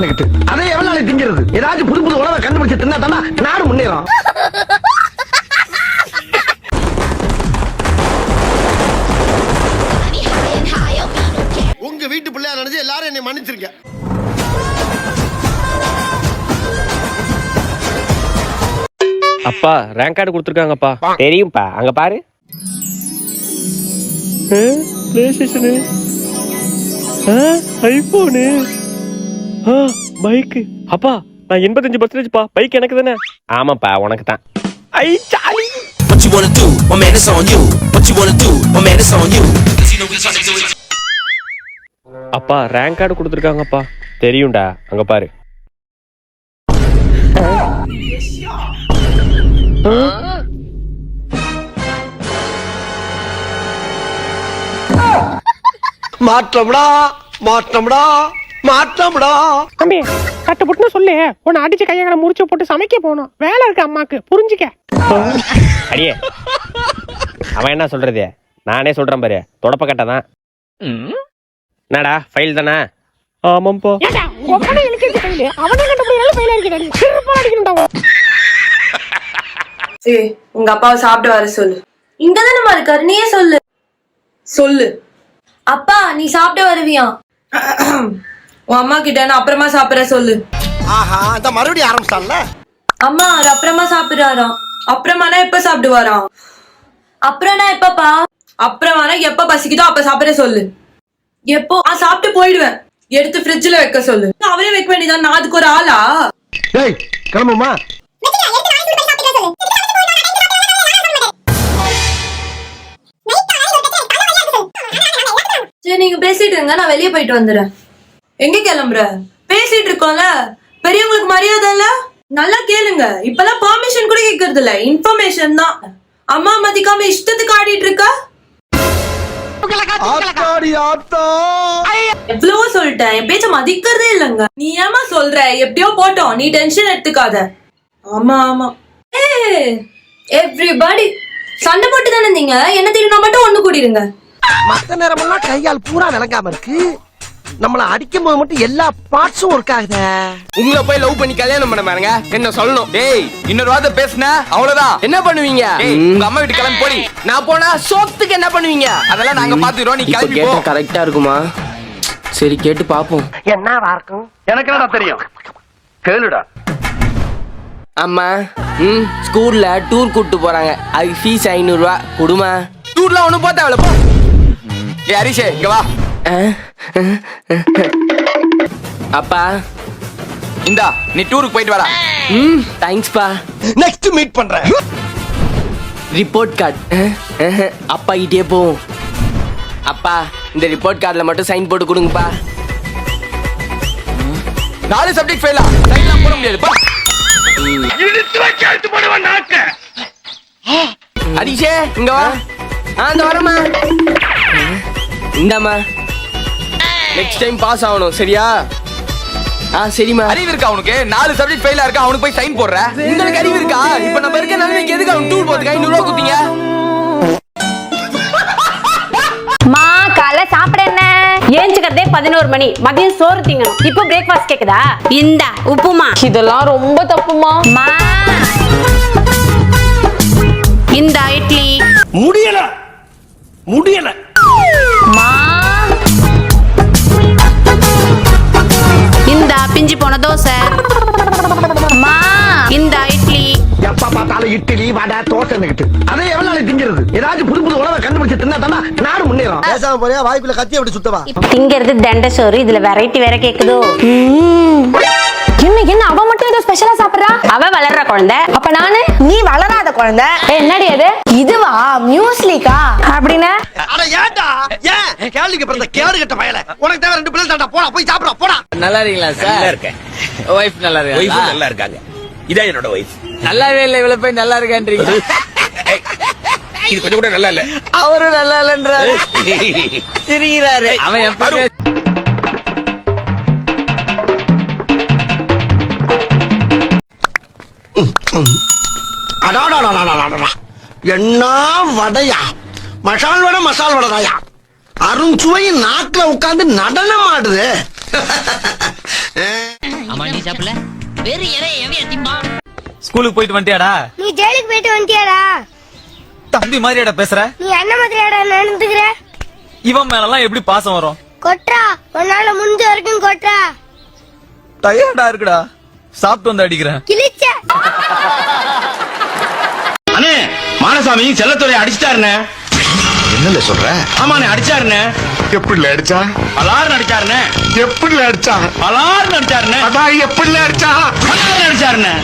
தோசைன்னுக்கிட்டு அதை எவ்வளவு நாளைக்கு திங்கிறது? ஏதாச்சும் புது புது உணவை கண்டுபிடிச்சு தின்னா தானே நாடு முன்னேறும். உங்க வீட்டு பிள்ளையா நினைச்சு எல்லாரும் என்னை மன்னிச்சிருக்க. அப்பா ரேங்க் கார்டு கொடுத்துருக்காங்கப்பா. தெரியும்பா, அங்க பாரு. பிளேஸ்டேஷனு, ஐபோனு, பைக்கு. அப்பா நான் 85% பா. பைக் எனக்கு தானே? ஆமாப்பா உனக்கு தான். ஐ சாலி. What you wanna do? My man, it's on you. What you wanna do? My man, it's on you. Cause you know we tryna do it. அப்பா ரேங்க் கார்டு கொடுத்துருக்காங்கப்பா. தெரியும்டா, அங்க பாரு. மாற்றம்டா மாற்றம்டா மாற்றம்டா. தம்பி கட்டு புட்டுன்னு சொல்லு. உன்னை அடிச்சு கையங்களை முறிச்சு போட்டு சமைக்க போகணும். வேலை இருக்கு அம்மாக்கு, புரிஞ்சுக்க. அடியே அவன் என்ன சொல்றது? நானே சொல்றேன் பாரு. தொடப்ப கட்ட தான். என்னடா ஃபைல் தானே? ஆமாப்பா. உங்க அப்பாவை சாப்பிட்டு வர சொல்லு. இங்கதானமா இருக்காரு, நீயே சொல்லு. சொல்லு. அப்பா நீ சாப்பிட்டு வருவியா? உன் அம்மா கிட்ட நான் அப்புறமா சாப்பிடுற சொல்லு. ஆஹா, அந்த மறுபடியும் ஆரம்பிச்சான்ல. அம்மா அவர் அப்புறமா சாப்பிடுறாராம். அப்புறமானா எப்ப சாப்பிடுவாராம்? அப்புறம்னா எப்பப்பா? அப்புறமானா எப்ப பசிக்குதோ அப்ப சாப்பிட சொல்லு. எப்போ? சாப்பிட்டு போயிடுவேன். எடுத்து ஃப்ரிட்ஜ்ல வைக்க சொல்லு. அவரே வைக்க வேண்டியதான். நான் அதுக்கு ஒரு ஆளா? டேய் கிளம்புமா. சரி நீங்க பேசிட்டு இருங்க, நான் வெளியே போயிட்டு வந்துடுறேன். எங்க கிளம்புற? பேசிட்டு இருக்கோம்ல, பெரியவங்களுக்கு மரியாதை இல்ல. நல்லா கேளுங்க. இப்பெல்லாம் பெர்மிஷன் கூட கேக்குறது இல்ல, இன்ஃபர்மேஷன் தான். அம்மா மதிக்காம இஷ்டத்துக்கு ஆடிட்டு இருக்க. எவ்வளவோ சொல்லிட்டேன், என் பேச்ச மதிக்கிறதே இல்லங்க. நீ ஏமா சொல்ற? எப்படியோ போட்டோம், நீ டென்ஷன் எடுத்துக்காத. ஆமா ஆமா. எவ்ரிபடி சண்டை போட்டு தானே இருந்தீங்க. என்ன தெரியும், மட்டும் ஒண்ணு கூடிருங்க. மத்த நேரமெல்லாம் கையால் பூரா விளங்காம இருக்கு. நம்மள அடிக்கும் போது மட்டும் எல்லா பார்ட்ஸும் ஒர்க் ஆகுது. உங்களை போய் லவ் பண்ணி கல்யாணம் பண்ண பாருங்க. என்ன சொல்லணும்? டேய் இன்னொரு வார்த்தை பேசுன அவ்வளவுதான். என்ன பண்ணுவீங்க? உங்க அம்மா வீட்டு கிளம்பி போடி. நான் போனா சோத்துக்கு என்ன பண்ணுவீங்க? அதெல்லாம் நாங்க பாத்துறோம். நீ கிளம்பி போ. கரெக்டா இருக்குமா? சரி கேட்டு பாப்போம். என்னவா இருக்கும்? எனக்கு என்னடா தெரியும்? கேளுடா. அம்மா ஸ்கூல்ல டூர் கூட்டு போறாங்க. அதுக்கு ஃபீஸ் 500 ரூபா கொடுமா. டூர்லாம் ஒண்ணும் போத்தா அவளை போ. ஏய் ஹரிஷே இங்க வா. அப்பா இந்தா நீ டூருக்கு போயிட்டு வரா. தேங்க்ஸ் பா. நெக்ஸ்ட் மீட் பண்றேன். ரிப்போர்ட் கார்டு அப்பா கிட்டே போவோம். அப்பா இந்த ரிப்போர்ட் கார்டுல மட்டும் சைன் போட்டு கொடுங்கப்பா. 4 சப்ஜெக்ட் ஃபெயிலா? சைன்லாம் போட முடியாது பா. இழுத்து வச்சு அழுத்து போடுவா நாக்க. ஹரிஷே இங்க வா. அந்த வரமா. இந்தாமா. நெக்ஸ்ட் டைம் பாஸ் ஆகணும் சரியா? சரிமா. அறிவு இருக்கா உனக்கு? 4 சப்ஜெக்ட் ஃபெயிலா இருக்கா, அவனுக்கு போய் சைன் போடுற? உங்களுக்கு அறிவு இருக்கா? இப்ப நம்ம இருக்க நிலைமைக்கு எதுக்கு அவன் டூர் போறதுக்கு 500 ரூபா குத்தீங்க? மா காலை சாப்பிட என்ன? ஏஞ்சுக்கிறதே 11 மணி. மதியம் சோறு திங்கணும். இப்போ பிரேக்ஃபாஸ்ட் கேக்குதா? இந்த உப்புமா. இதெல்லாம் ரொம்ப தப்புமா. மா இந்த இட்லி. முடியல முடியல. மா இந்த பிஞ்சு போன தோசை. மா இந்த இட்லி. எப்ப பார்த்தாலும் இட்லி வடை தோசைன்னுக்கிட்டு அதை எவ்வளவு நாளைக்கு திங்கிறது? ஏதாச்சும் புது புது உணவை கண்டுபிடிச்சு தின்னா தானே நாடு முன்னேறும். பேசாம போறியா? வாய்க்குள்ள கத்தி அப்படி சுத்தவா? திங்கிறது தண்ட சோறு. இதுல வெரைட்டி வேற கேக்குதோ? என்ன அவ மட்டும் ஏதோ ஸ்பெஷலா சாப்பிடுறா? அவ வளர்ற குழந்தை. அப்ப நானு? நீ வளராத குழந்தை. என்னடி அது? இதுவா மியூஸ்லிக்கா? அப்படின்னா அட ஏன்டா? ஏன் கேள்விக்கு பிறந்த கேடு கட்ட பயல. உனக்கு தேவை 2 பிள்ளை தாண்டா. போடா போய் சாப்பிடா போடா. நல்லா இருக்கீங்களா சார்? நல்லா இருக்கேன். வைஃப் நல்லா இருக்கா? வைஃப் நல்லா இருக்காங்க. இதான் என்னோட வைஃப். நல்லாவே இல்லை. இவ்வளவு போய் நல்லா இருக்கேன்றீங்க. இது கொஞ்சம் கூட நல்லா இல்ல. அவரும் நல்லா இல்லன்றாரு. சிரிக்கிறாரு. அவன் எப்ப என்ன வடையா? மசால் வடை மசால் வடைதாயா? அருண் சுவையின் நாக்குல உட்கார்ந்து நடனம் ஆடுது. ஆமா நீ சாப்பிடல வேற யாரே எவையா திம்பா ஸ்கூலுக்கு போயிட்டு வந்துட்டியாடா? நீ ஜெயிலுக்கு போயிட்டு வந்துட்டியாடா? தம்பி மாதிரியாடா பேசுற? நீ என்ன மாதிரியாடா நடந்துக்கிற? இவன் மேலலாம் எப்படி பாசம் வரும்? கொட்றா, உன்னால முடிஞ்ச வரைக்கும் கொட்றா. டயர்டா இருக்குடா, சாப்பிட்டு வந்து அடிக்கிறேன். கிழிச்ச அண்ணே மானசாமி செல்லத்துறை அடிச்சிட்டாருண்ணே. என்னல சொல்ற? ஆமாண்ணே அடிச்சாருண்ணே. எப்படி அடிச்சா? அலார்னு அடிச்சாருண்ணே. எப்படி அடிச்சா? அலார்னு அடிச்சாருண்ணே. அதான் எப்படி அடிச்சா? அலார்னு அடிச்சாருண்ணே.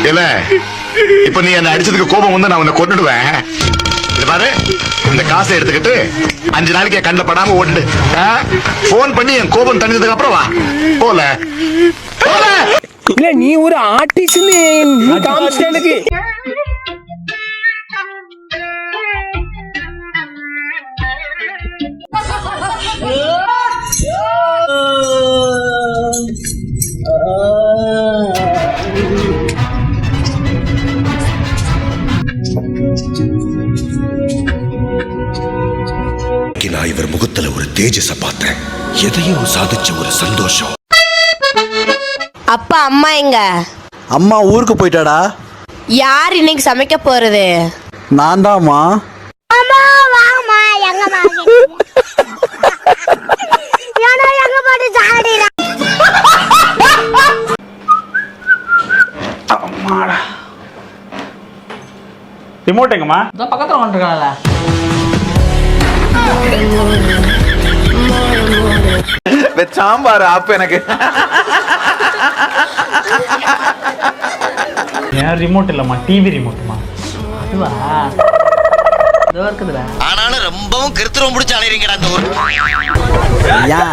இல்ல இப்ப நீ என்ன அடிச்சதுக்கு கோபம் வந்து நான் உன்னை கொன்னுடுவேன். இது பாரு, இந்த காசை எடுத்துக்கிட்டு 5 நாளைக்கு என் கண்ணில் படாம ஓட்டுடு. போன் பண்ணி என் கோபம் தணிஞ்சதுக்கு அப்புறம் வா. போல போல. இல்ல நீ ஒரு ஆர்டிஸ்ட்னு நீ காமிச்சிட்ட எனக்கு. நான் இவர் முகத்துல ஒரு தேஜஸ பார்த்தேன். எதையோ சாதிச்ச ஒரு சந்தோஷம். அப்பா அம்மா எங்க? அம்மா ஊருக்கு போயிட்டாடா. யார் இன்னைக்கு சமைக்க போறது? நான் தான்மா. அம்மா வாங்கம்மா, எங்கம்மா? ஏனா எங்க போட்டு சாடிடா. அம்மாடா. ரிமோட் எங்கம்மா? இதோ பக்கத்துல வந்துருக்கானல சாம்பார் அப்ப எனக்கு ஏன் ரிமோட் இல்லம்மா, டிவி ரிமோட்மா. அதுவா இதோ இருக்குதுடா ஆனாலும் ரொம்பவும் கிருத்திரம் பிடிச்ச அலைறீங்கடா இந்த ஊர். யா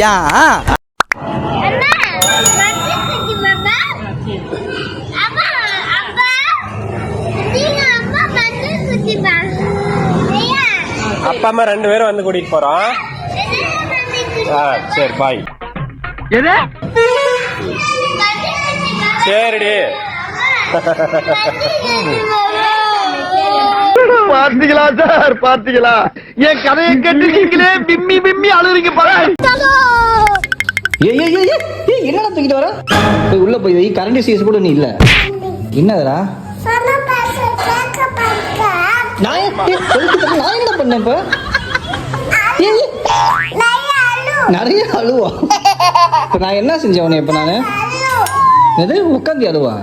யா அப்பா அம்மா 2 பேரும் வந்து கூட்டிட்டு போறோம். சரி பாய். எது? சரிடி. பாத்தீங்களா சார், பாத்தீங்களா என் கதையை கேட்டு நீங்களே பிம்மி பிம்மி அழுறீங்க பாரு. என்னடா தூக்கிட்டு வர போய் உள்ள போய் கரண்ட் சீஸ் கூட நீ இல்ல என்னடா நான் என்ன பண்ணேன் இப்ப நிறைய அழுவா. இப்ப நான் என்ன செஞ்சேன் உன்னை? இப்ப நானு எது உட்காந்து அழுவா?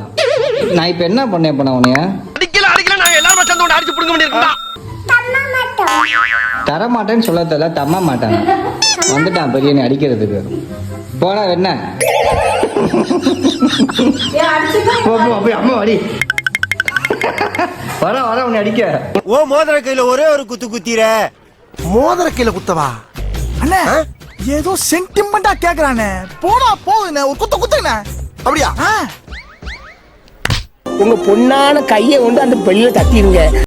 நான் இப்ப என்ன பண்ணேன்? இப்ப நான் உன்னைய அடிக்கல நாங்க எல்லாரும் சேர்ந்து ஒன்று அடிச்சு புடுங்க வேண்டியிருக்கா. தர மாட்டேன்னு சொல்ல தெரியல, தம்ம மாட்டான் வந்துட்டான் பெரிய நீ அடிக்கிறதுக்கு. போடா என்ன போய் அம்மா அடி வர வர உன்னை அடிக்க. ஓ மோதிர கையில ஒரே ஒரு குத்து குத்திர. மோதிர கையில குத்தவா? அண்ணா ஏதோ சென்டிமெண்டா கேக்குறானே. போடா போகுதுண்ணே, ஒரு குத்து குத்துண்ணே. அப்படியா? உங்க பொண்ணான கையை கொண்டு அந்த பெல்ல தட்டிடுங்க.